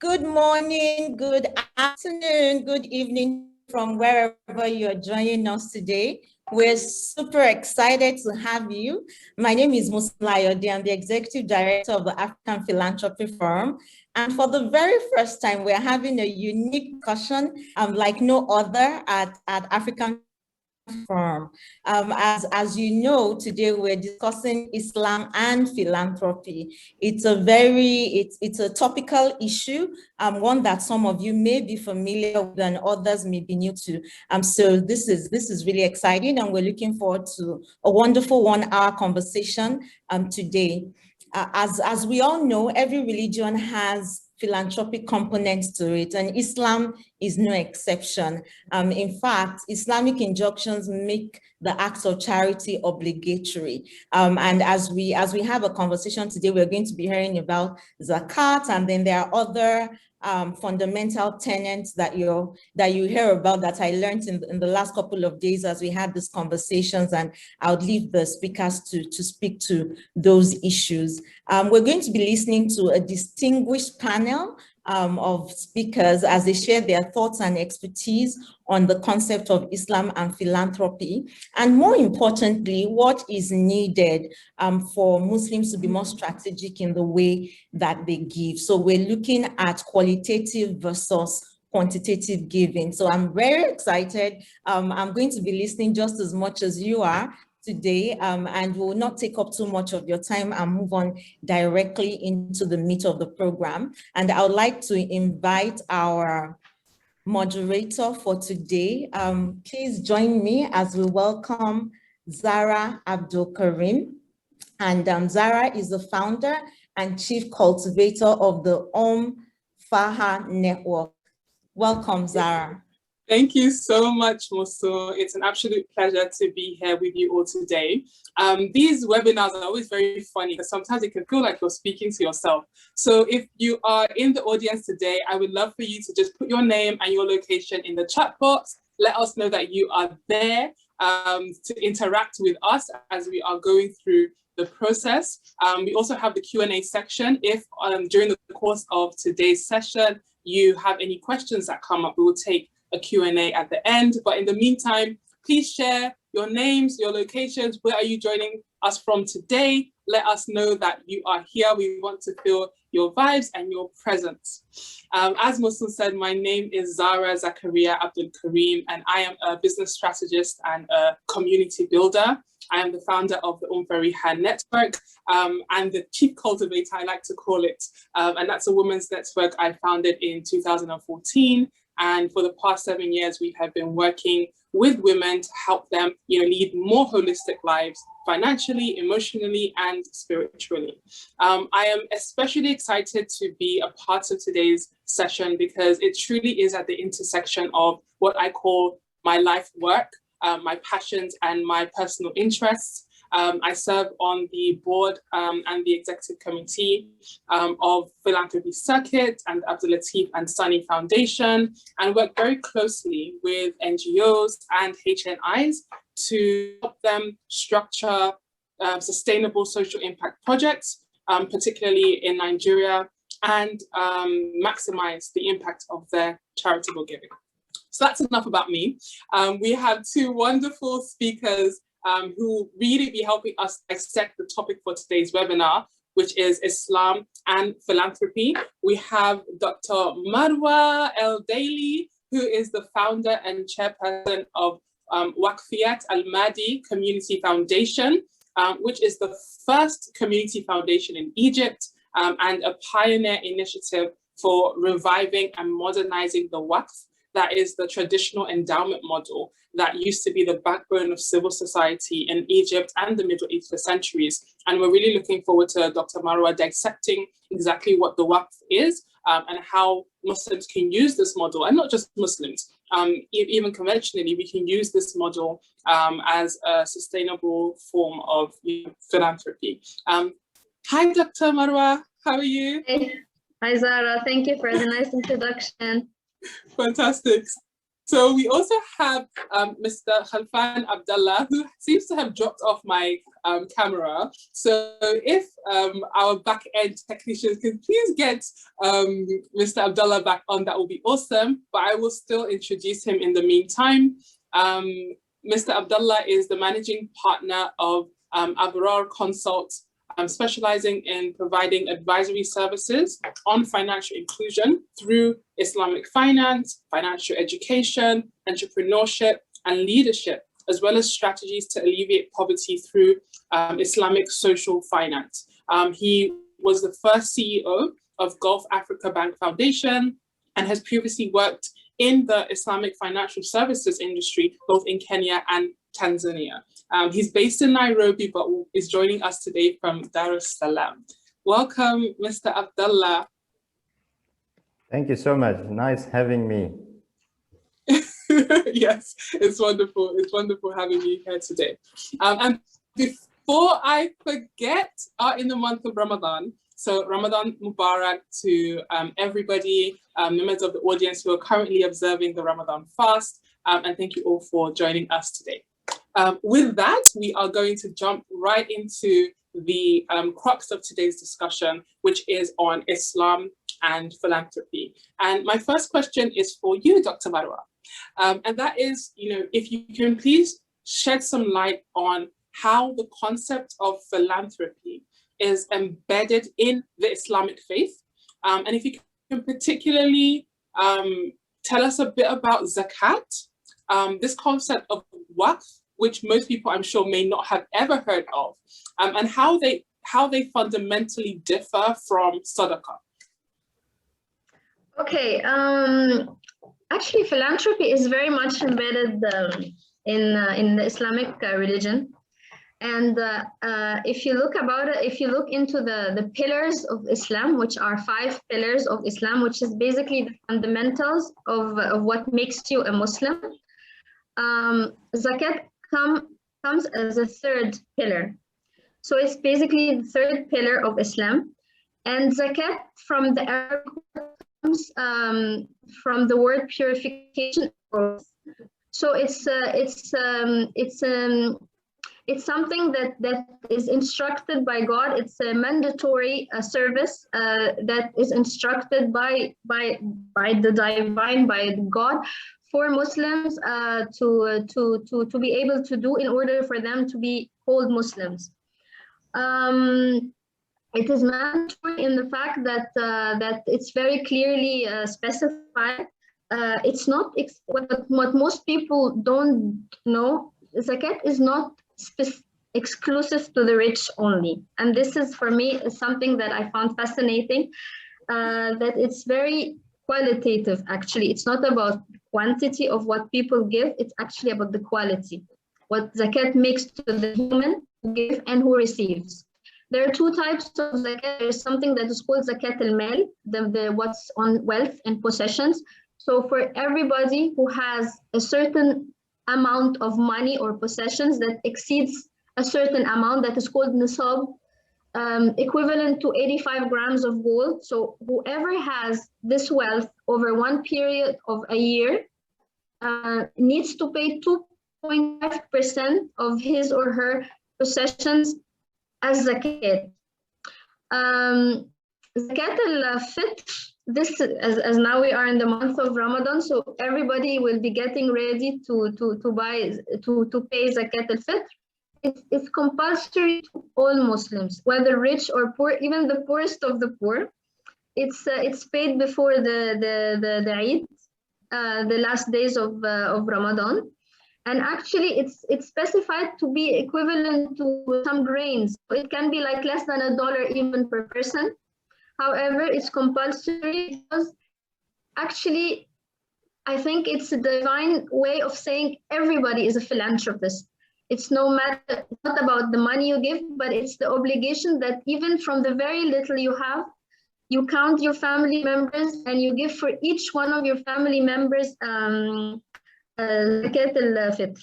Good morning, good afternoon, good evening from wherever you're joining us today. We're super excited to have you. My name is Musla Ayode. I'm the Executive Director of the African Philanthropy Forum. And for the very first time, we're having a unique discussion like no other at African Forum. As you know, today we're discussing Islam and philanthropy. It's a topical issue, one that some of you may be familiar with and others may be new to. So this is really exciting, and we're looking forward to a wonderful 1-hour conversation today. As we all know, every religion has philanthropic components to it, and Islam is no exception. In fact, Islamic injunctions make the acts of charity obligatory. And as we have a conversation today, we're going to be hearing about Zakat, and then there are other fundamental tenets that you hear about that I learned in the last couple of days as we had these conversations, and I'll leave the speakers to speak to those issues. We're going to be listening to a distinguished panel of speakers as they share their thoughts and expertise on the concept of Islam and philanthropy, and more importantly, what is needed for Muslims to be more strategic in the way that they give. So we're looking at qualitative versus quantitative giving. So I'm very excited. I'm going to be listening just as much as you are today, and will not take up too much of your time and move on directly into the meat of the program. And I would like to invite our moderator for today. Please join me as we welcome Zara Abdul Karim. And Zara is the founder and chief cultivator of the Faha Network. Welcome, Zara. Thank you so much, Moso. It's an absolute pleasure to be here with you all today. These webinars are always very funny because sometimes it can feel like you're speaking to yourself. So if you are in the audience today, I would love for you to just put your name and your location in the chat box. Let us know that you are there to interact with us as we are going through the process. We also have the Q&A section. If during the course of today's session, you have any questions that come up, we will take a Q&A at the end. But in the meantime, please share your names, your locations. Where are you joining us from today? Let us know that you are here. We want to feel your vibes and your presence. As Muslim said, my name is Zara Zakaria Abdul Karim, and I am a business strategist and a community builder. I am the founder of the Faha Network and the chief cultivator, I like to call it. And that's a women's network I founded in 2014. And for the past 7 years, we have been working with women to help them, lead more holistic lives, financially, emotionally, and spiritually. I am especially excited to be a part of today's session because it truly is at the intersection of what I call my life work, my passions, and my personal interests. I serve on the board and the executive committee of Philanthropy Circuit and Abdul Latif and Sunny Foundation, and work very closely with NGOs and HNIs to help them structure sustainable social impact projects, particularly in Nigeria, and maximize the impact of their charitable giving. So that's enough about me. We have two wonderful speakers who will really be helping us dissect the topic for today's webinar, which is Islam and Philanthropy. We have Dr. Marwa El Daily, who is the founder and chairperson of Waqfiyat Al-Mahdi Community Foundation, which is the first community foundation in Egypt and a pioneer initiative for reviving and modernizing the Waqf. That is the traditional endowment model that used to be the backbone of civil society in Egypt and the Middle East for centuries. And we're really looking forward to Dr. Marwa dissecting exactly what the Waqf is and how Muslims can use this model, and not just Muslims, even conventionally, we can use this model as a sustainable form of philanthropy. Hi, Dr. Marwa, how are you? Hey. Hi, Zara. Thank you for the nice introduction. Fantastic. So we also have Mr. Khalfan Abdullah, who seems to have dropped off my camera. So if our back-end technicians can please get Mr. Abdullah back on, that will be awesome. But I will still introduce him in the meantime. Mr. Abdullah is the managing partner of Abrar Consult, specializing in providing advisory services on financial inclusion through Islamic finance, financial education, entrepreneurship, and leadership, as well as strategies to alleviate poverty through Islamic social finance. He was the first CEO of Gulf Africa Bank Foundation and has previously worked in the Islamic financial services industry, both in Kenya and Tanzania. He's based in Nairobi, but is joining us today from Dar es Salaam. Welcome, Mr. Abdullah. Thank you so much. Nice having me. Yes, it's wonderful. It's wonderful having you here today. And before I forget, in the month of Ramadan, so Ramadan Mubarak to everybody, members of the audience who are currently observing the Ramadan fast, and thank you all for joining us today. With that, we are going to jump right into the crux of today's discussion, which is on Islam and philanthropy. And my first question is for you, Dr. Marwa. And that is, if you can please shed some light on how the concept of philanthropy is embedded in the Islamic faith. And if you can particularly tell us a bit about Zakat, this concept of waqf, which most people I'm sure may not have ever heard of, and how they fundamentally differ from Sadaqah. Okay, actually philanthropy is very much embedded in the Islamic religion. And if you look into the pillars of Islam, which are 5 pillars of Islam, which is basically the fundamentals of what makes you a Muslim, Zakat comes as a 3rd pillar. So it's basically the 3rd pillar of Islam. And Zakat from the Arabic comes from the word purification. So it's something that is instructed by God. It's a mandatory service that is instructed by the divine, by God, for Muslims to be able to do in order for them to be called Muslims. It is mandatory in the fact that it's very clearly specified. It's not what most people don't know. Zakat is not exclusive to the rich only, and this is for me something that I found fascinating. That it's very qualitative. Actually, it's not about quantity of what people give. It's actually about the quality. What zakat makes to the human who gives and who receives. There are 2 types of zakat. There's something that is called zakat al-mal, the what's on wealth and possessions. So for everybody who has a certain amount of money or possessions that exceeds a certain amount, that is called nisab, equivalent to 85 grams of gold. So whoever has this wealth over one period of a year needs to pay 2.5% of his or her possessions as zakat. Zakat al-fitr, this as now we are in the month of Ramadan, so everybody will be getting ready to pay zakat al-fitr. It's compulsory to all Muslims, whether rich or poor, even the poorest of the poor. It's paid before the Eid, the last days of Ramadan, and actually it's specified to be equivalent to some grains. So it can be like less than $1 even per person. However, it's compulsory because actually I think it's a divine way of saying everybody is a philanthropist. It's not about the money you give, but it's the obligation that even from the very little you have, you count your family members and you give for each one of your family members zakat al-fitr.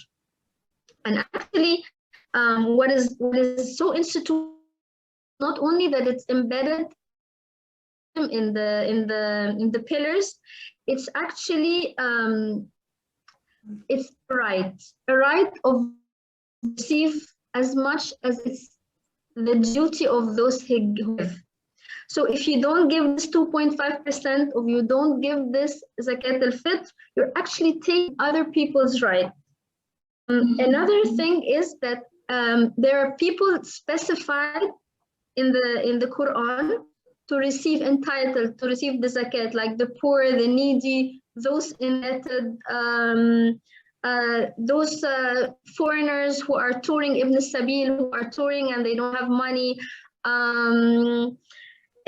And actually, what is so institutional, not only that it's embedded in the pillars, it's actually it's a right of receive as much as it's the duty of those who give. So if you don't give this 2.5%, or you don't give this zakat al-fitr, you're actually taking other people's right. Another thing is that there are people specified in the Quran to receive to receive the zakat, like the poor, the needy, those indebted, those foreigners who are touring Ibn Sabil, who are touring and they don't have money.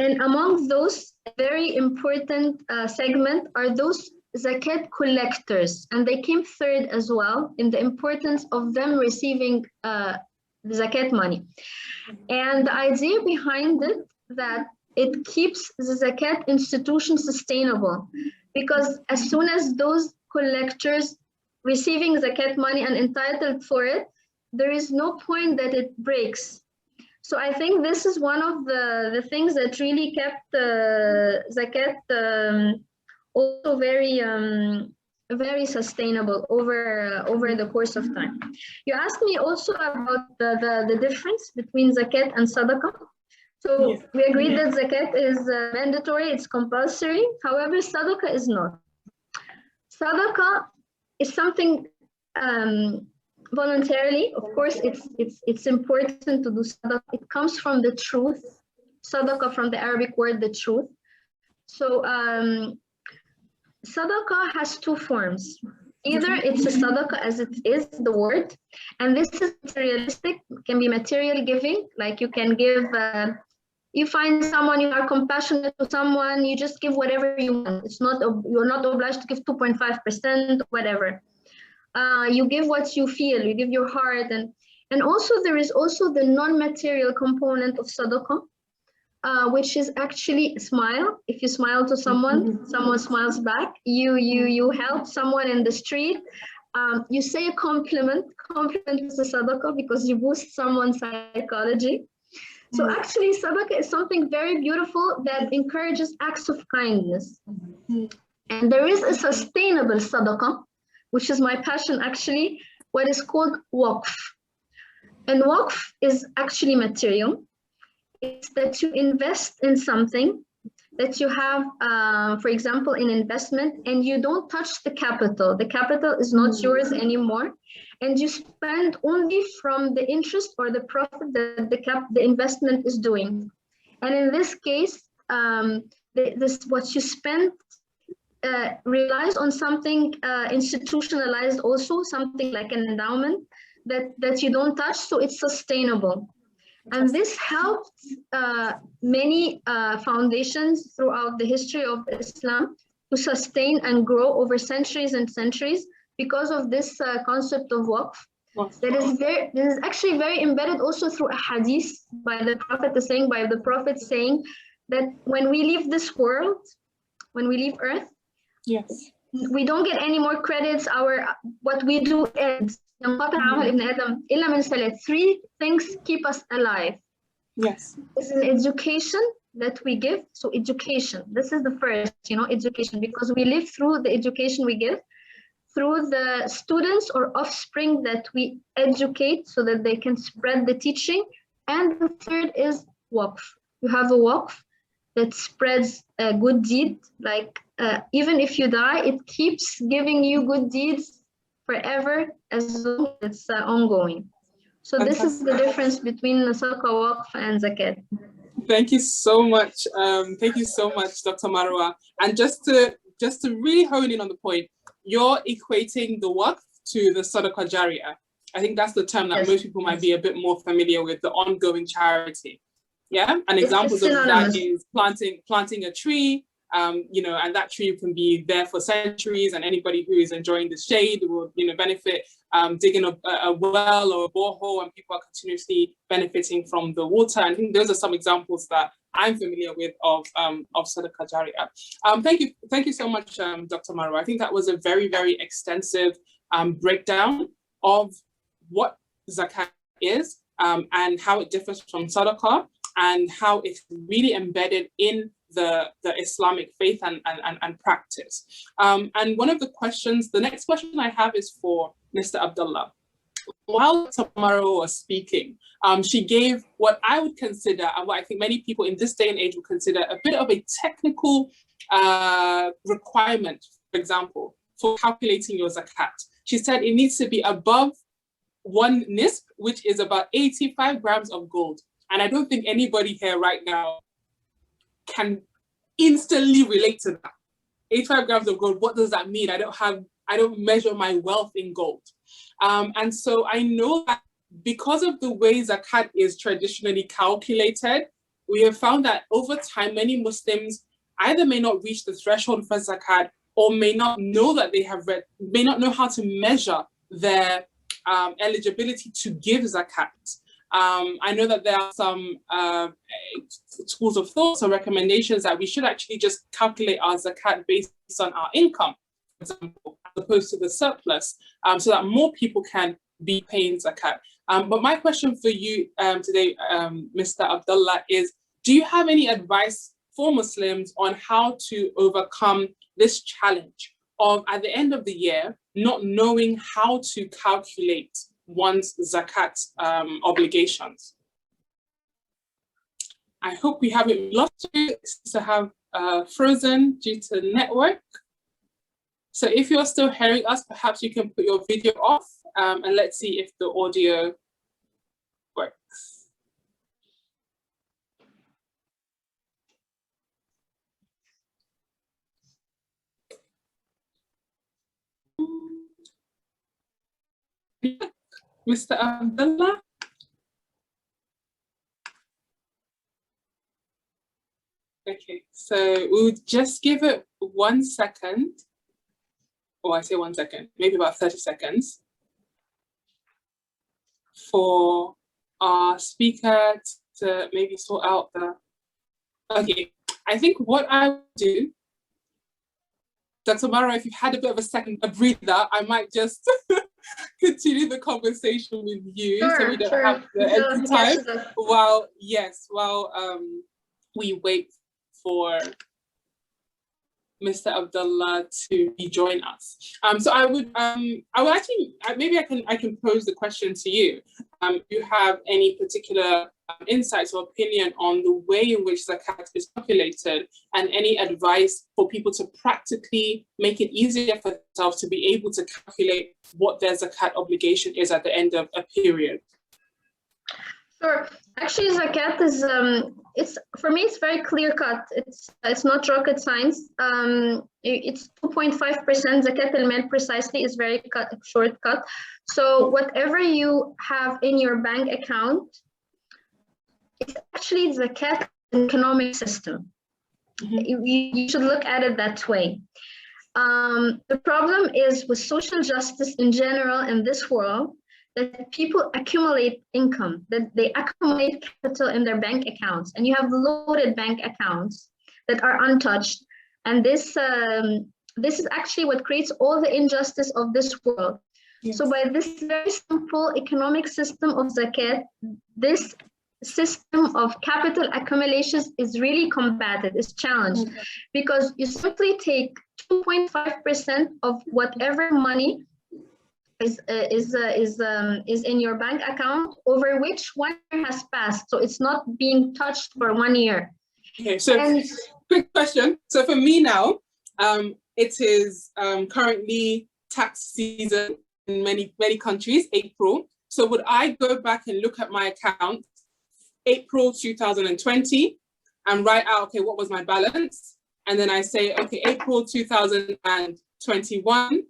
And among those, very important segment are those zakat collectors, and they came third as well in the importance of them receiving the zakat money. And the idea behind it, that it keeps the zakat institution sustainable, because as soon as those collectors receiving zakat money and entitled for it, there is no point that it breaks. So I think this is one of the things that really kept zakat also very sustainable over the course of time. You asked me also about the difference between zakat and sadaqah. So Yes. we agreed that zakat is mandatory, it's compulsory. However, sadaqah is not. Sadaqah is something voluntarily. Of course, it's important to do sadaqah. It comes from the truth. Sadaqah from the Arabic word, the truth. So sadaqah has two forms. Either it's a sadaqah as it is, the word, and this is materialistic, can be material giving, like you can give, you find someone, you are compassionate to someone, you just give whatever you want. It's not, you're not obliged to give 2.5%, whatever. You give what you feel, you give your heart, and also there is also the non-material component of sadaqah, which is actually a smile. If you smile to someone, someone smiles back. You help someone in the street. You say a compliment. Compliment is a sadaqah because you boost someone's psychology. So actually, sadaqah is something very beautiful that encourages acts of kindness. And there is a sustainable sadaqah, which is my passion actually, what is called waqf. And waqf is actually material. It's that you invest in something that you have, for example, in investment, and you don't touch the capital. The capital is not yours anymore, and you spend only from the interest or the profit that the investment is doing. And in this case, what you spend relies on something institutionalized, also something like an endowment that you don't touch, so it's sustainable. And this helped many foundations throughout the history of Islam to sustain and grow over centuries and centuries because of this concept of waqf. This is actually very embedded also through a hadith by the Prophet saying that when we leave this world, when we leave Earth, yes, we don't get any more credits. What we do ends. Three things keep us alive. yes, It's an education that we give. So education, this is the first, education, because we live through the education we give, through the students or offspring that we educate so that they can spread the teaching. And the third is waqf. You have a waqf that spreads a good deed, like even if you die, it keeps giving you good deeds forever as long as it's ongoing. So this is the difference between sadaqah, waqf, and zakat. Thank you so much. Thank you so much, Dr. Marwa. And just to really hone in on the point, you're equating the waqf to the sadaqah jariyah. I think that's the term that most people might be a bit more familiar with, the ongoing charity. Yeah, and examples of that is planting a tree, and that tree can be there for centuries, and anybody who is enjoying the shade will, benefit. Digging a well or a borehole, and people are continuously benefiting from the water. And I think those are some examples that I'm familiar with of sadaqah jariyah. Thank you so much, Dr. Marwa. I think that was a very, very extensive breakdown of what zakat is and how it differs from sadaqah, and how it's really embedded in the Islamic faith and practice. And one of the next question I have is for Mr. Abdullah. While Tamara was speaking, she gave what I would consider, and what I think many people in this day and age would consider, a bit of a technical requirement, for example, for calculating your zakat. She said it needs to be above 1 nisb, which is about 85 grams of gold. And I don't think anybody here right now can instantly relate to that. 85 grams of gold, what does that mean? I don't measure my wealth in gold. And so I know that because of the way zakat is traditionally calculated, we have found that over time, many Muslims either may not reach the threshold for zakat, or may not know that may not know how to measure their eligibility to give zakat. I know that there are some schools of thoughts or recommendations that we should actually just calculate our zakat based on our income, for example, as opposed to the surplus, so that more people can be paying zakat. But my question for you today, Mr. Abdullah, is do you have any advice for Muslims on how to overcome this challenge of, at the end of the year, not knowing how to calculate one's zakat obligations? I hope we haven't lost you. It seems to have frozen due to network. So if you're still hearing us, perhaps you can put your video off and let's see if the audio works. Mr. Abdullah? Okay, so we'll just give it 1 second, or I say 1 second, maybe about 30 seconds, for our speaker to maybe sort out the, okay. I think what I will do, Dr. Mara, if you've had a bit of a breather, I might just continue the conversation with you, sure, so we don't sure. have the empty time while we wait for Mr. Abdullah to rejoin us. So I would actually, maybe I can pose the question to you. Do you have any particular insights or opinion on the way in which zakat is calculated, and any advice for people to practically make it easier for themselves to be able to calculate what their zakat obligation is at the end of a period? Sure. Actually, zakat is for me it's very clear cut. It's not rocket science. It's 2.5%. Zakat al-mal precisely is very shortcut. So whatever you have in your bank account, it's actually zakat economic system. Mm-hmm. You should look at it that way. The problem is with social justice in general in this world, that people accumulate income, that they accumulate capital in their bank accounts, and you have loaded bank accounts that are untouched. And this is actually what creates all the injustice of this world. Yes. So by this very simple economic system of zakat, this system of capital accumulations is really combated, is challenged, because you simply take 2.5% of whatever money is in your bank account over which 1 year has passed. So it's not being touched for 1 year. Okay, so quick question. So for me now, it is currently tax season in many countries, April. So would I go back and look at my account, April 2020, and write out, okay, what was my balance? And then I say, okay, April 2021,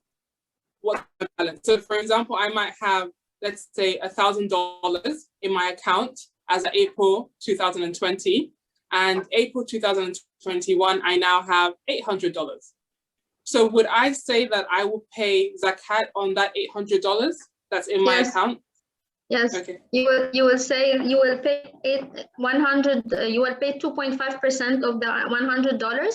what's my balance? So for example, I might have, let's say, $1,000 in my account as of April 2020, and April 2021, I now have $800. So would I say that I will pay zakat on that $800 that's in my account? Yes. Okay. You will say you will pay 2.5% of the $100.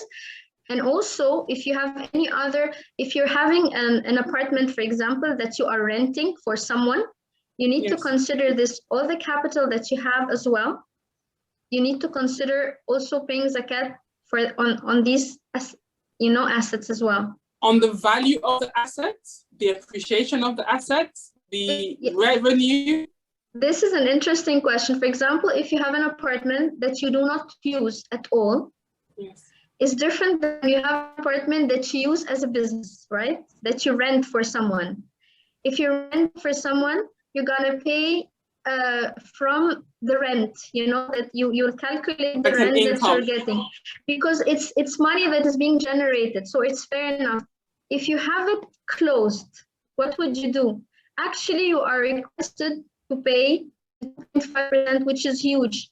And also, if you have any other, if you're having an apartment, for example, that you are renting for someone, you need to consider this, all the capital that you have as well. You need to consider also paying zakat on these assets as well. On the value of the assets, the appreciation of the assets, the revenue? This is an interesting question. For example, if you have an apartment that you do not use at all, yes, it's different than you have an apartment that you use as a business, right? That you rent for someone. If you rent for someone, you're gonna pay from the rent, that you'll calculate the rent that you're getting, because it's money that is being generated. So it's fair enough. If you have it closed, what would you do? Actually, you are requested to pay 0.5%, which is huge.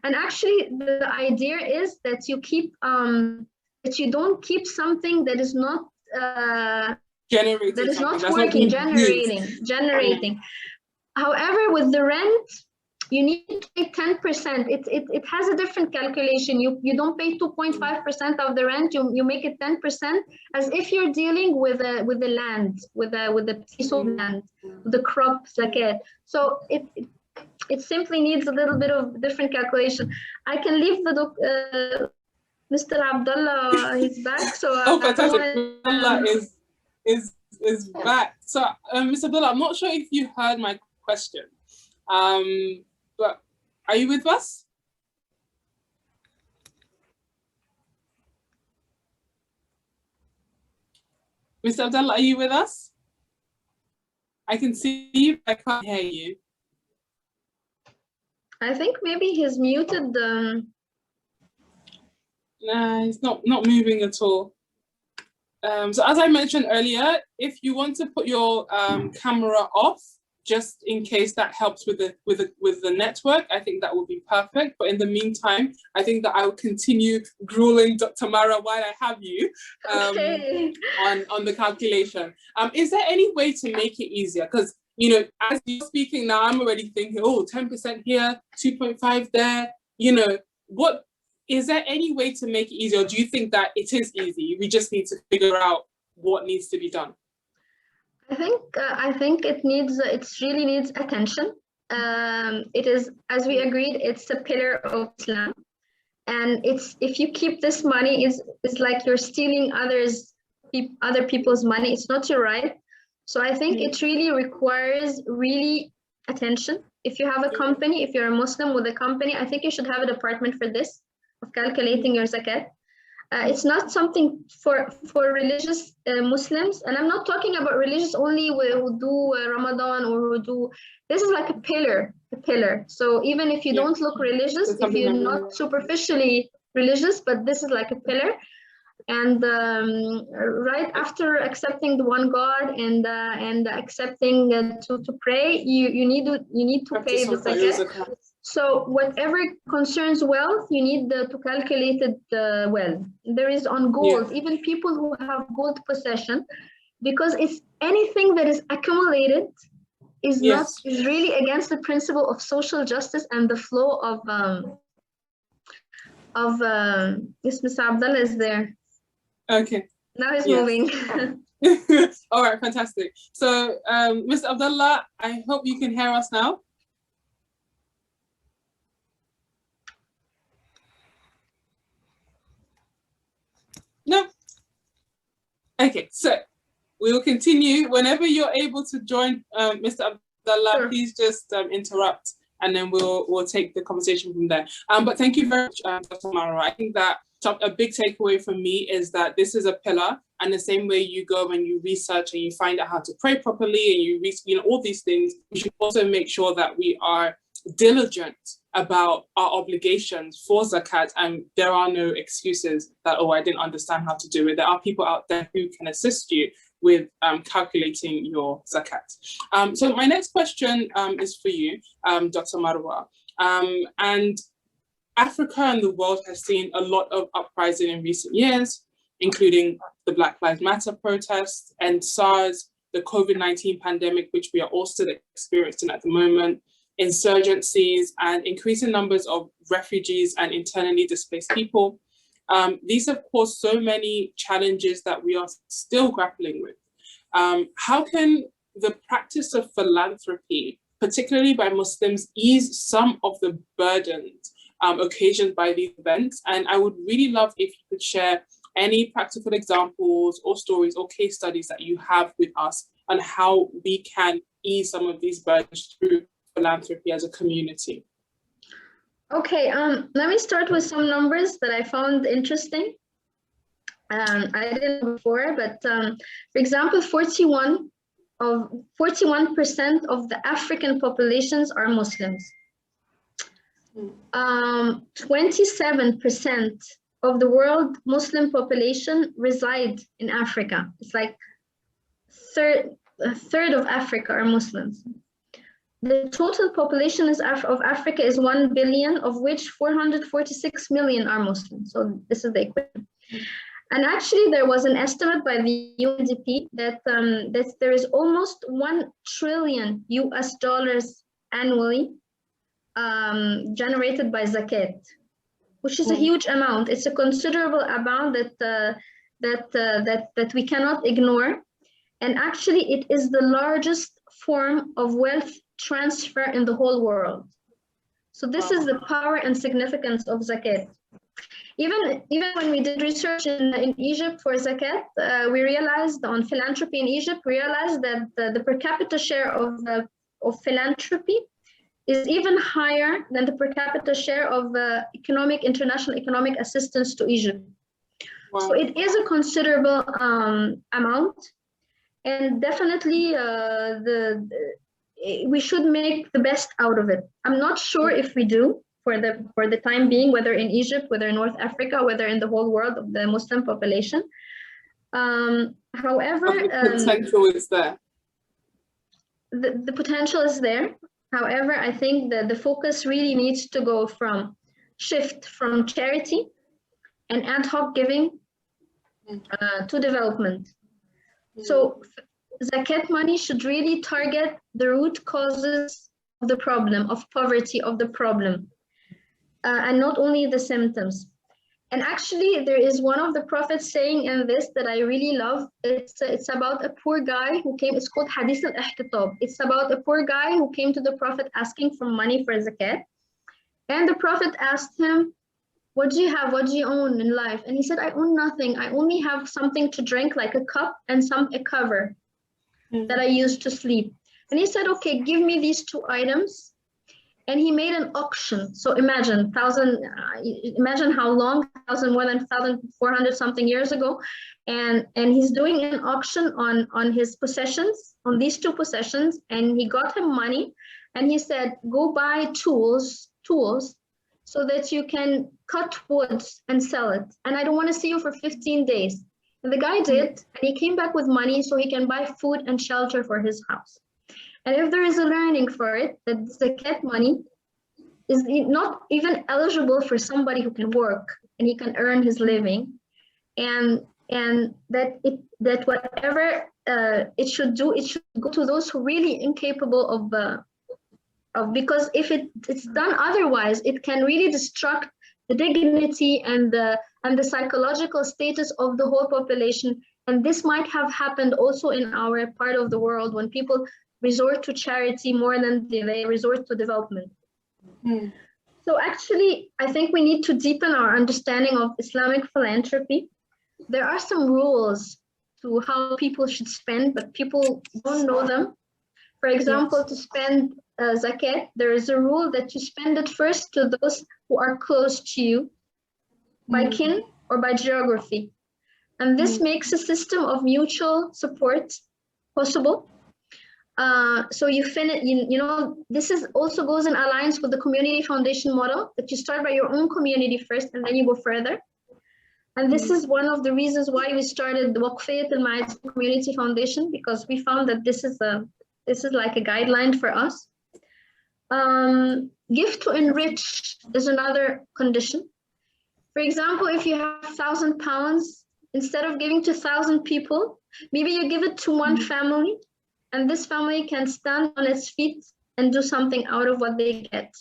And actually, the idea is that you keep that you don't keep something that is not generating, that is not working, generating. However, with the rent, you need to pay 10%. It has a different calculation. You don't pay 2.5% of the rent. You make it 10%, as if you're dealing with the land, with a piece of land, the crop zakat. So it simply needs a little bit of different calculation. I can leave the Mr. Abdullah, he's back. So oh, fantastic! Abdullah is back. So, Mr. Abdullah, I'm not sure if you heard my question, but are you with us? Mr. Abdullah, are you with us? I can see you, but I can't hear you. I think maybe he's muted. Nah, he's not moving at all. So as I mentioned earlier, if you want to put your camera off, just in case that helps with the network, I think that would be perfect. But in the meantime, I think that I will continue grueling Dr. Mara while I have you Okay. on the calculation. Is there any way to make it easier? Because as you're speaking now, I'm already thinking, oh, 10% here, 2.5 there. What is there any way to make it easier? Or do you think that it is easy? We just need to figure out what needs to be done. I think it really needs attention. It is, as we agreed, it's a pillar of Islam, and if you keep this money, it's like you're stealing other people's money. It's not your right. So I think it really requires attention. If you have a company, if you're a Muslim with a company, I think you should have a department for this, of calculating your zakat. It's not something for religious Muslims, and I'm not talking about religious only who do Ramadan or who do. This is like a pillar. So even if you don't look religious, if you're not superficially religious, but this is like a pillar. And right after accepting the one God and accepting to pray, you need to pay the zakat. So whatever concerns wealth, you need to calculate it well. There is on gold, even people who have gold possession, because it's anything that is accumulated is really against the principle of social justice and the flow of yes, Mr. Abdullah is there. Okay. Now he's moving. All right, fantastic. So, Mr. Abdullah, I hope you can hear us now. No. Okay, so we will continue. Whenever you're able to join, Mr. Abdullah, sure. Please just interrupt, and then we'll take the conversation from there. But thank you very much, Dr. Mara. I think that a big takeaway from me is that this is a pillar, and the same way you go and you research and you find out how to pray properly and you all these things, we should also make sure that we are diligent about our obligations for zakat, and there are no excuses that, oh, I didn't understand how to do it. There are people out there who can assist you with calculating your zakat. So my next question is for you, Dr. Marwa. And Africa and the world has seen a lot of uprising in recent years, including the Black Lives Matter protests and SARS, the COVID-19 pandemic, which we are all still experiencing at the moment, insurgencies, and increasing numbers of refugees and internally displaced people. These have caused so many challenges that we are still grappling with. How can the practice of philanthropy, particularly by Muslims, ease some of the burdens occasioned by these events. And I would really love if you could share any practical examples or stories or case studies that you have with us on how we can ease some of these burdens through philanthropy as a community. Okay, let me start with some numbers that I found interesting. I didn't know before, but for example, 41% of the African populations are Muslims. 27% of the world Muslim population reside in Africa. It's like a third of Africa are Muslims. The total population of Africa is 1 billion, of which 446 million are Muslims. So this is the equivalent. And actually, there was an estimate by the UNDP that there is almost $1 trillion annually generated by Zakat, which is a huge amount. It's a considerable amount that we cannot ignore. And actually, it is the largest form of wealth transfer in the whole world. So this is the power and significance of Zakat. Even when we did research in Egypt for Zakat, we realized on philanthropy in Egypt, we realized that the per capita share of philanthropy is even higher than the per capita share of international economic assistance to Egypt. Wow. So it is a considerable amount, and definitely we should make the best out of it. I'm not sure if we do for the time being, whether in Egypt, whether in North Africa, whether in the whole world of the Muslim population. However, the potential is there. The potential is there. However, I think that the focus really needs to go from shift from charity and ad hoc giving to development. So Zakat money should really target the root causes of the problem, of poverty, of the problem, and not only the symptoms. And actually, there is one of the prophets saying in this that I really love. It's about a poor guy who came. It's called Hadith al-Ihtitab. It's about a poor guy who came to the prophet asking for money for zakat. And the prophet asked him, what do you have? What do you own in life? And he said, I own nothing. I only have something to drink, like a cup and a cover that I use to sleep. And he said, okay, give me these two items. And he made an auction. So imagine how long, more than 1,400 something years ago. And he's doing an auction on his possessions, on these two possessions. And he got him money. And he said, go buy tools so that you can cut woods and sell it. And I don't want to see you for 15 days. And the guy did, and he came back with money so he can buy food and shelter for his house. And if there is a learning for it, that Zakat money is not even eligible for somebody who can work and he can earn his living, and that whatever it should do, it should go to those who are really incapable of, because if it's done otherwise, it can really destruct the dignity and the psychological status of the whole population. And this might have happened also in our part of the world when people resort to charity more than they resort to development. So actually, I think we need to deepen our understanding of Islamic philanthropy. There are some rules to how people should spend, but people don't know them. For example, to spend zakat, there is a rule that you spend it first to those who are close to you by kin or by geography. And this makes a system of mutual support possible. So this is also goes in alliance with the community foundation model, that you start by your own community first and then you go further. And this is one of the reasons why we started the Waqfiyat al-Ma'ad Community Foundation, because we found that this is like a guideline for us. Give to enrich is another condition. For example, if you have £1,000, instead of giving to 1,000 people, maybe you give it to one family, and this family can stand on its feet and do something out of what they get.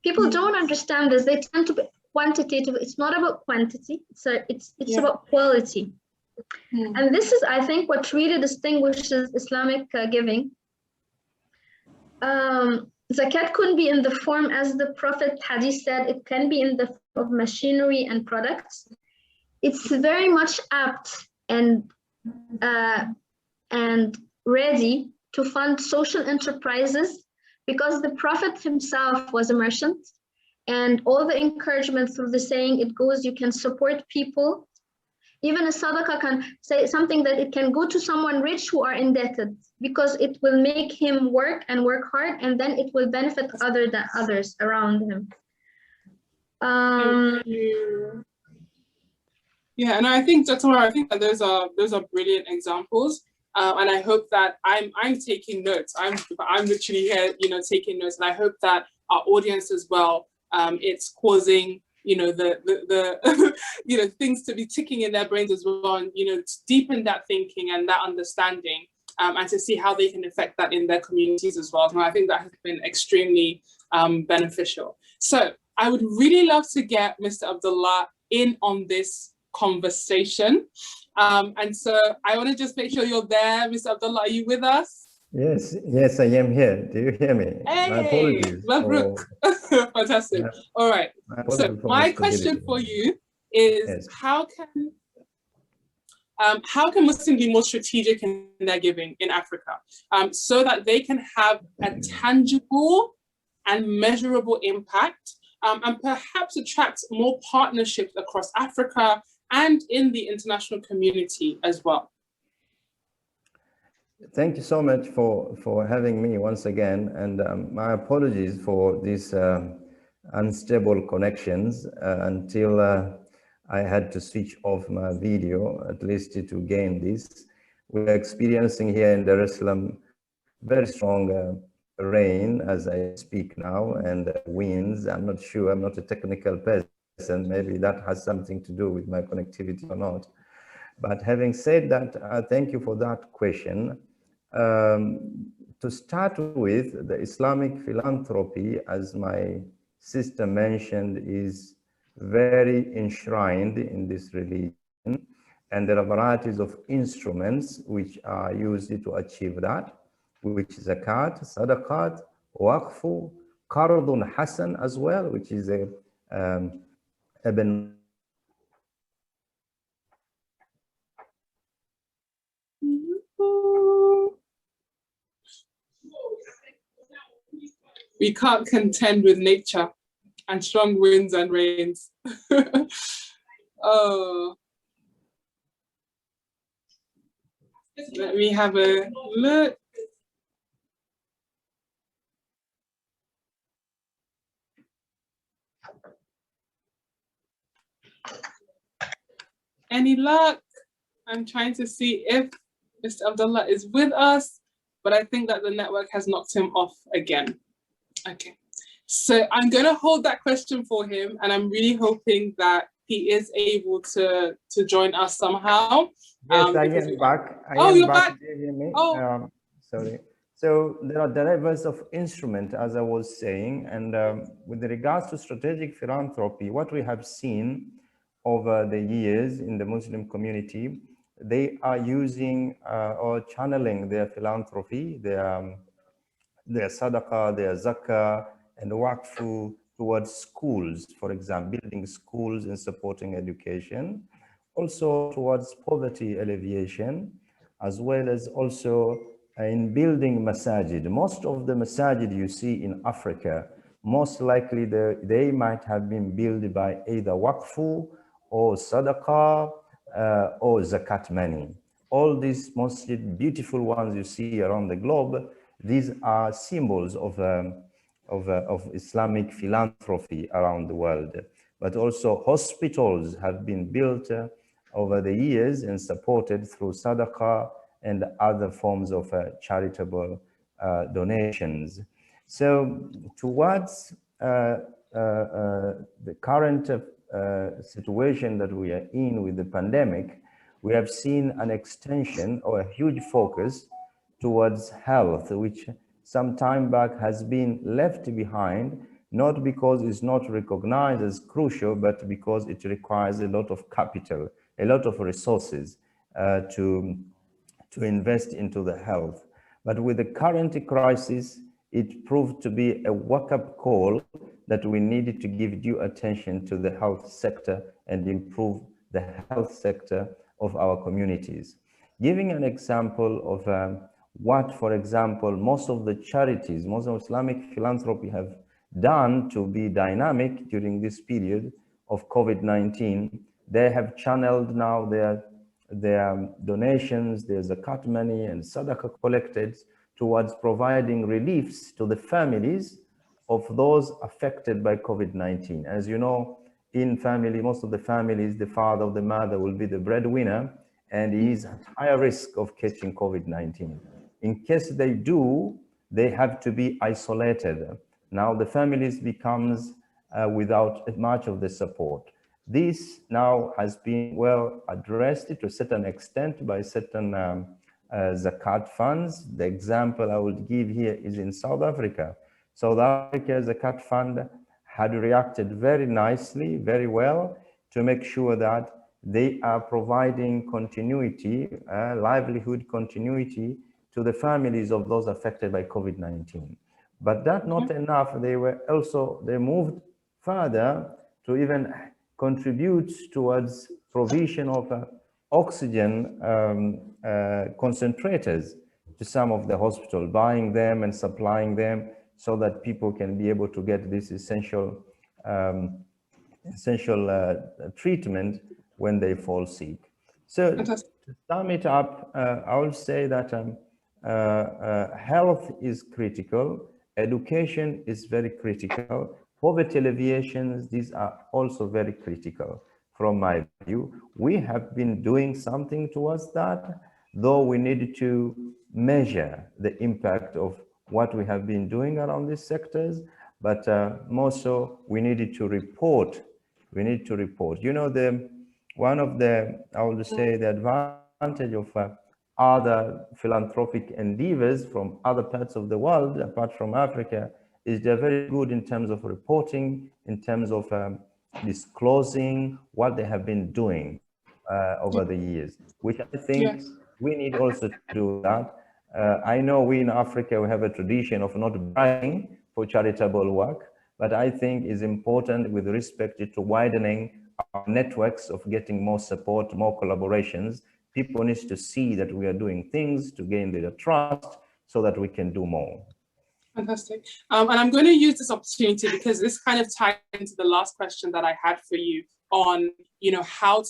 People don't understand this. They tend to be quantitative. It's not about quantity. It's about quality. And this is, I think, what really distinguishes Islamic giving. Zakat couldn't be in the form, as the Prophet Hadith said, it can be in the form of machinery and products. It's very much apt and ready to fund social enterprises because the Prophet himself was a merchant, and all the encouragement through the saying, it goes, you can support people. Even a sadaqah can say something that it can go to someone rich who are indebted, because it will make him work and work hard, and then it will benefit others around him. Thank you. Yeah, and I think, Dr. Mara, I think that those are brilliant examples, and I hope that I'm taking notes. I'm literally here, taking notes, and I hope that our audience as well. It's causing the things to be ticking in their brains as well, and to deepen that thinking and that understanding, and to see how they can affect that in their communities as well. And I think that has been extremely beneficial. So I would really love to get Mr. Abdullah in on this conversation, and so I want to just make sure you're there. Mr. Abdullah, are you with us? Yes, I am here. Do you hear me? Hey, my apologies. Fantastic. Yeah. All right. So my question for you is, yes. how can Muslims be more strategic in their giving in Africa, so that they can have a tangible and measurable impact, and perhaps attract more partnerships across Africa and in the international community as well? Thank you so much for having me once again, and my apologies for these unstable connections until I had to switch off my video, at least to gain this. We're experiencing here in Dar es Salaam very strong rain as I speak now, and winds. I'm not sure, I'm not a technical person, maybe that has something to do with my connectivity or not. But having said that, thank you for that question. To start with, the Islamic philanthropy, as my sister mentioned, is very enshrined in this religion, and there are varieties of instruments which are used to achieve that, which is Zakat, Sadaqat, Waqfu, Qardun Hasan as well, which is a Ibn We can't contend with nature and strong winds and rains. Oh, let me have a look. Any luck? I'm trying to see if Mr. Abdullah is with us, but I think that the network has knocked him off again. Okay, so I'm going to hold that question for him, and I'm really hoping that he is able to join us somehow. Yes, I am back. You're back. Do you hear me? Oh. Sorry. So there are drivers of instrument, as I was saying, and with regards to strategic philanthropy, what we have seen over the years in the Muslim community, they are using or channeling their philanthropy, their sadaqah, their zakah, and waqfu towards schools, for example, building schools and supporting education, also towards poverty alleviation, as well as also in building masajid. Most of the masajid you see in Africa, most likely they might have been built by either waqfu or sadaqah or zakat money. All these mostly beautiful ones you see around the globe, these are symbols of Islamic philanthropy around the world. But also hospitals have been built over the years and supported through sadaqah and other forms of charitable donations. So towards the current situation that we are in with the pandemic, we have seen an extension or a huge focus towards health, which some time back has been left behind, not because it's not recognized as crucial, but because it requires a lot of capital, a lot of resources to invest into the health. But with the current crisis, it proved to be a wake-up call that we needed to give due attention to the health sector and improve the health sector of our communities. Giving an example of what, for example, most of the charities, most of Islamic philanthropy have done to be dynamic during this period of COVID-19, they have channeled now their donations, their Zakat money and Sadaka collected towards providing reliefs to the families of those affected by COVID-19. As you know, in family, most of the families, the father or the mother will be the breadwinner, and he is at higher risk of catching COVID-19. In case they do, they have to be isolated. Now the families becomes without much of the support. This now has been well addressed to a certain extent by certain Zakat funds. The example I would give here is in South Africa. South Africa's Zakat fund had reacted very nicely, very well, to make sure that they are providing continuity, livelihood continuity to the families of those affected by COVID-19. But that not enough, they moved further to even contribute towards provision of oxygen concentrators to some of the hospitals, buying them and supplying them so that people can be able to get this essential treatment when they fall sick. So to sum it up, I would say that health is critical, education is very critical, poverty alleviations, these are also very critical from my view. We have been doing something towards that, though we need to measure the impact of what we have been doing around these sectors, but more so we needed to report. We need to report. You know, one of the, I would say, the advantage of other philanthropic endeavors from other parts of the world, apart from Africa, is they're very good in terms of reporting, in terms of disclosing what they have been doing over the years, which I think we need also to do that. I know we in Africa, we have a tradition of not bragging for charitable work, but I think it's important with respect to widening our networks of getting more support, more collaborations. People need to see that we are doing things to gain their trust so that we can do more. Fantastic. And I'm going to use this opportunity because this kind of ties into the last question that I had for you on, you know, how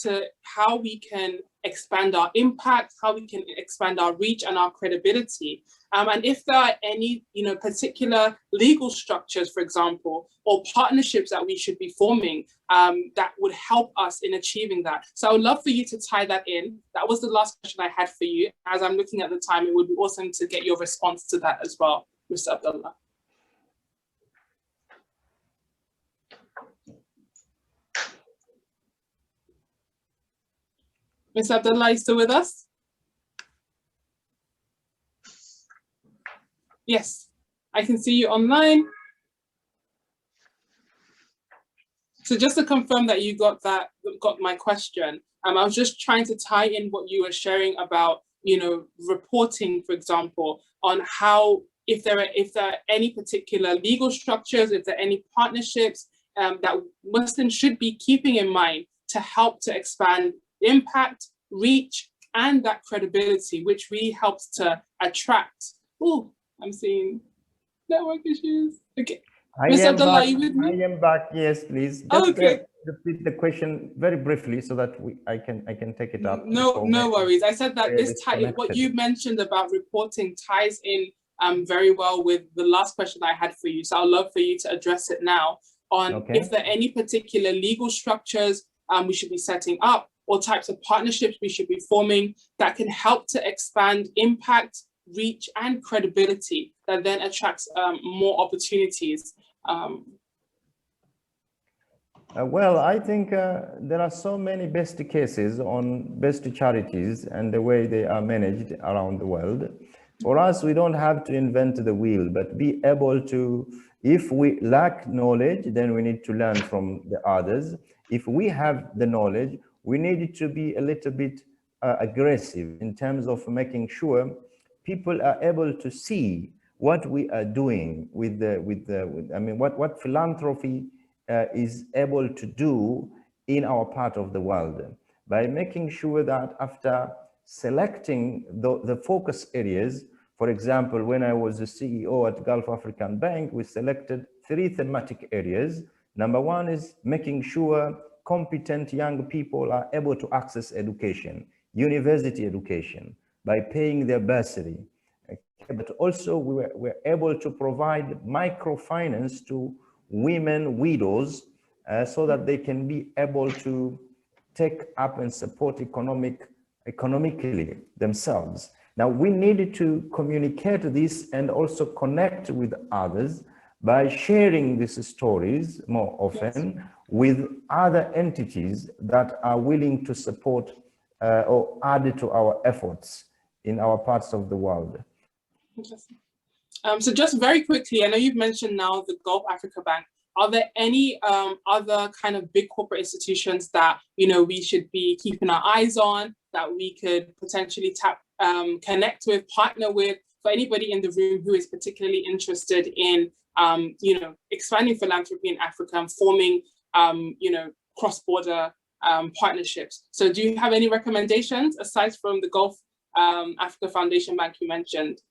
we can expand our impact, how we can expand our reach and our credibility. And if there are any, you know, particular legal structures, for example, or partnerships that we should be forming that would help us in achieving that. So I would love for you to tie that in. That was the last question I had for you. As I'm looking at the time, it would be awesome to get your response to that as well, Mr. Abdullah. Mr. Abdullah, are you still with us? Yes, I can see you online. So just to confirm that you got my question, I was just trying to tie in what you were sharing about, you know, reporting, for example, on how, if there are any particular legal structures, if there are any partnerships that Muslims should be keeping in mind to help to expand impact, reach, and that credibility, which really helps to attract. Oh, I'm seeing network issues. Okay. Mr. Abdullah, are you with me? I am back. Yes, please. Just okay. Repeat the question very briefly so that I can take it up. No worries. I said that what you mentioned about reporting ties in very well with the last question I had for you. So I'd love for you to address it now on if there are any particular legal structures we should be setting up or types of partnerships we should be forming that can help to expand impact, reach, and credibility that then attracts more opportunities. Well, I think there are so many best cases on best charities and the way they are managed around the world. For us, we don't have to invent the wheel, but be able to, if we lack knowledge, then we need to learn from the others. If we have the knowledge, we need to be a little bit aggressive in terms of making sure people are able to see what we are doing I mean, what philanthropy is able to do in our part of the world, by making sure that after selecting the focus areas. For example, when I was the CEO at Gulf African Bank, we selected 3 thematic areas. Number 1 is making sure competent young people are able to access education, university education, by paying their bursary. Okay, but also we were able to provide microfinance to women widows so that they can be able to take up and support economically themselves. Now, we need to communicate this and also connect with others by sharing these stories more often, yes, with other entities that are willing to support or add to our efforts in our parts of the world. Interesting. So just very quickly, I know you've mentioned now the Gulf Africa Bank. Are there any other kind of big corporate institutions that, you know, we should be keeping our eyes on, that we could potentially connect with, partner with, for anybody in the room who is particularly interested in, you know, expanding philanthropy in Africa and forming, you know, cross-border partnerships? So do you have any recommendations aside from the Gulf Africa Foundation Bank you mentioned?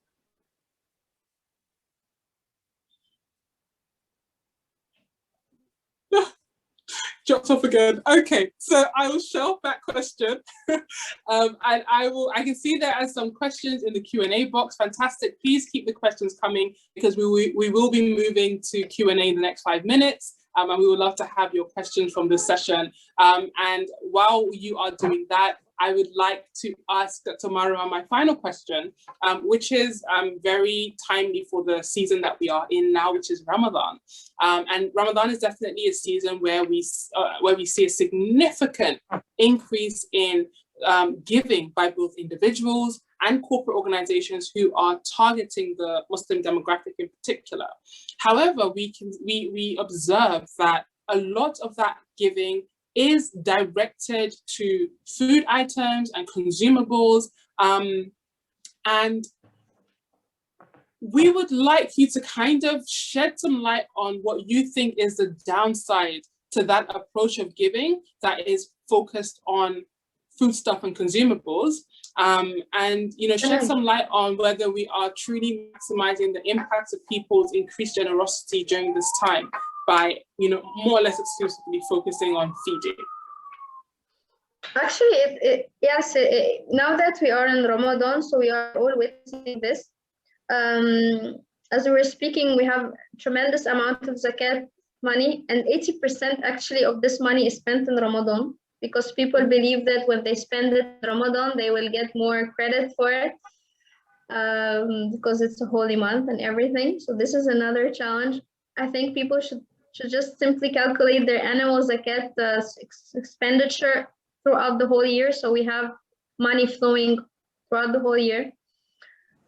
Dropped off again. Okay, so I will shelve that question, and I can see there are some questions in the Q&A box. Fantastic. Please keep the questions coming, because we will be moving to Q&A in the next 5 minutes, and we would love to have your questions from this session. And while you are doing that, I would like to ask Dr. Marwa my final question, which is very timely for the season that we are in now, which is Ramadan. And Ramadan is definitely a season where we see a significant increase in giving by both individuals and corporate organizations who are targeting the Muslim demographic in particular. However, we observe that a lot of that giving is directed to food items and consumables. And we would like you to kind of shed some light on what you think is the downside to that approach of giving that is focused on foodstuff and consumables. And, you know, shed some light on whether we are truly maximizing the impact of people's increased generosity during this time by, you know, more or less exclusively focusing on feeding. Actually, yes, now that we are in Ramadan, so we are all witnessing this. As we were speaking, we have tremendous amount of Zakat money, and 80% actually of this money is spent in Ramadan, because people believe that when they spend it in Ramadan, they will get more credit for it, because it's a holy month and everything. So this is another challenge. I think people should just simply calculate their annual Zakat expenditure throughout the whole year. So we have money flowing throughout the whole year,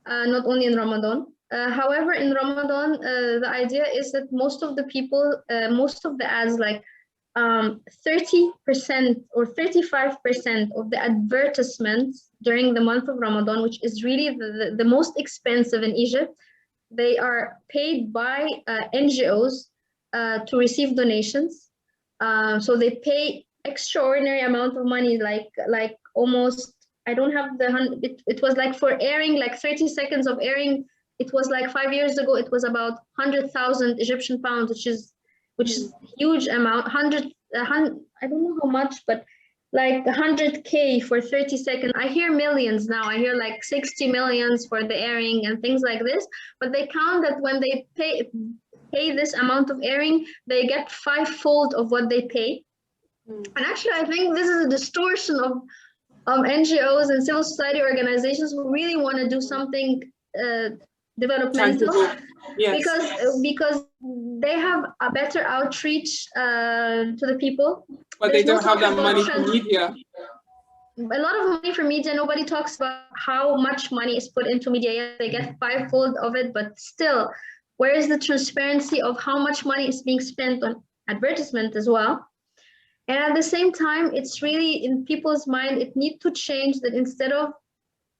not only in Ramadan. However, in Ramadan, the idea is that most of the people, most of the ads, like 30% or 35% of the advertisements during the month of Ramadan, which is really the most expensive in Egypt, they are paid by NGOs to receive donations. So they pay extraordinary amount of money, like almost, I don't have it was like for airing, like 30 seconds of airing, it was like 5 years ago, it was about 100,000 Egyptian pounds, which is huge amount, I don't know how much, but like 100K for 30 seconds. I hear millions now. I hear like 60 millions for the airing and things like this, but they count that when they pay this amount of airing, they get 5-fold of what they pay. And actually, I think this is a distortion of NGOs and civil society organizations who really want to do something developmental, yes, because they have a better outreach to the people. But they don't have that money for media. A lot of money for media. Nobody talks about how much money is put into media. Yes, they get 5-fold of it, but still, where is the transparency of how much money is being spent on advertisement as well? And at the same time, it's really in people's mind, it needs to change that instead of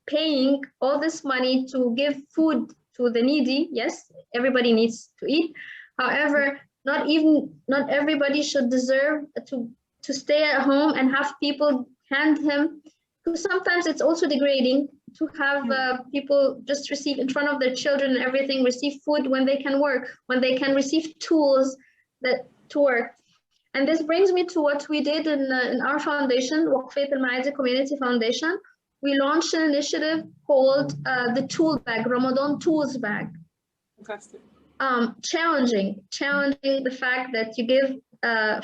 paying all this money to give food to the needy. Yes, everybody needs to eat. However, not everybody should deserve to stay at home and have people hand him, because sometimes it's also degrading to have people just receive in front of their children and everything, receive food when they can work, when they can receive tools to work. And this brings me to what we did in our foundation, Waqfat al-Ma'adi Community Foundation. We launched an initiative called the Tool Bag Ramadan Tools Bag. Fantastic. Challenging the fact that you give